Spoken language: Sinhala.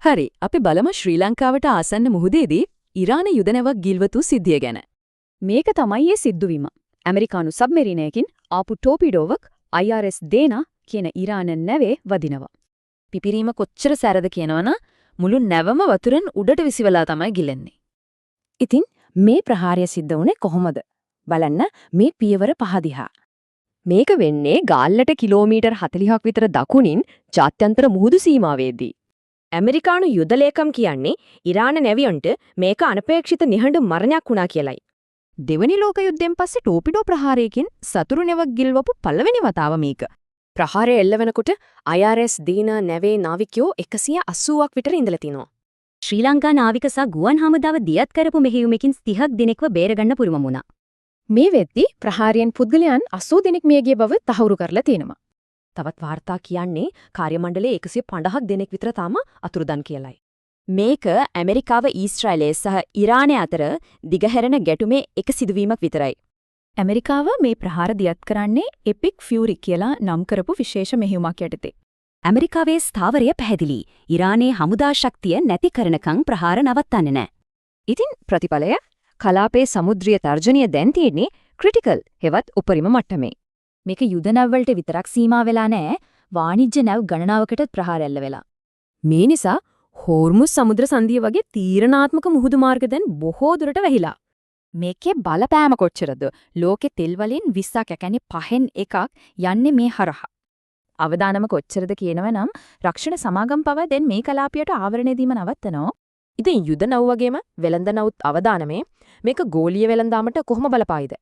හරි, අපි බලමු ශ්‍රී ලංකාවට ආසන්න මුහුදේදී ඉරාන යුද නැවක් ගිල්වතු සිද්ධිය ගැන. මේක තමයි ඒ සිද්ධුවීම. ඇමරිකානු සබ්මරීනයකින් ආපු ටෝපිඩෝවක් IRS දේනා කියන ඉරාන නැවේ වදිනවා. පිපිරීම කොච්චර සැරද කියනවනම් මුළු නැවම වතුරෙන් උඩට විසිවලා තමයි ගිලෙන්නේ. ඉතින් මේ ප්‍රහාරය සිද්ධ වුණේ කොහොමද? බලන්න මේ පියවර පහ දිහා. මේක වෙන්නේ ගාල්ලට කිලෝමීටර් 40ක් විතර දකුණින් ජාත්‍යන්තර මුහුදු සීමාවේදී. ඇමරිකානු යුද ලේකම් කියන්නේ ඉරාන නැවියන්ට මේක අනපේක්ෂිත නිහඬ මරණයක් වුණා කියලයි. දෙවනි ලෝක යුද්ධයෙන් පස්සේ ටෝපිඩෝ ප්‍රහාරයකින් සතුරු නැවක් ගිල්වපු පළවෙනි වතාව මේක. ප්‍රහාරය එල්ල වෙනකොට IRS දීනා නැවේ නාවිකයෝ 180ක් විතර ඉඳලා තිනවා. ශ්‍රී ලංකා නාවික සහ ගුවන් හමුදාව දියත් කරපු මෙහෙයුමකින් 30ක් දිනක්ව බේරගන්න පුරුම වුණා. මේ වෙද්දී ප්‍රහාරයෙන් පුද්ගලයන් 80 දෙනෙක් මිය ගිය බව තහවුරු කරලා තියෙනවා. තවත් වාර්තා කියන්නේ කාර්යමණ්ඩලයේ 150ක් දෙනෙක් විතර තාම අතුරුදන් කියලයි. මේක ඇමරිකාව ඊශ්‍රායලය සහ ඉරානය අතර දිගහැරෙන ගැටුමේ එක සිදුවීමක් විතරයි. ඇමරිකාව මේ ප්‍රහාර දියත් කරන්නේ එපික් ෆියුරි කියලා නම් කරපු විශේෂ මෙහෙයුමක් යටතේ. ඇමරිකාවේ ස්ථාවරය පැහැදිලි. ඉරානයේ හමුදා ශක්තිය නැති කරනකම් ප්‍රහාර නවත්තන්නේ නැහැ. ඉතින් ප්‍රතිඵලය කලාපයේ සමුද්‍රීය තර්ජනීය දැන් තියෙන්නේ ක්‍රිටිකල් හෙවත් උපරිම මට්ටමේ. මේක යුද නැව් වලට විතරක් සීමා වෙලා නැහැ. වාණිජ්‍ය නැව් ගණනාවකට ප්‍රහාර එල්ල වෙලා. මේ නිසා හෝර්මුස් සමුද්‍ර සංධිය වගේ තීරණාත්මක මුහුදු මාර්ග දැන් බොහෝ දුරට වැහිලා. මේකේ බලපෑම කොච්චරද? ලෝකේ තෙල් වලින් 20ක් කියන්නේ 5න් එකක් යන්නේ මේ හරහා. අවදානම කොච්චරද කියනවනම් රක්ෂණ සමාගම් පවා දැන් මේ කලාපයට ආවරණය දීම නවත්තනවා. ඉතින් යුද නැව් වගේම වෙළඳ නැවුත් අවදානමේ මේක ගෝලීය වෙළඳාමට කොහොම බලපායිද?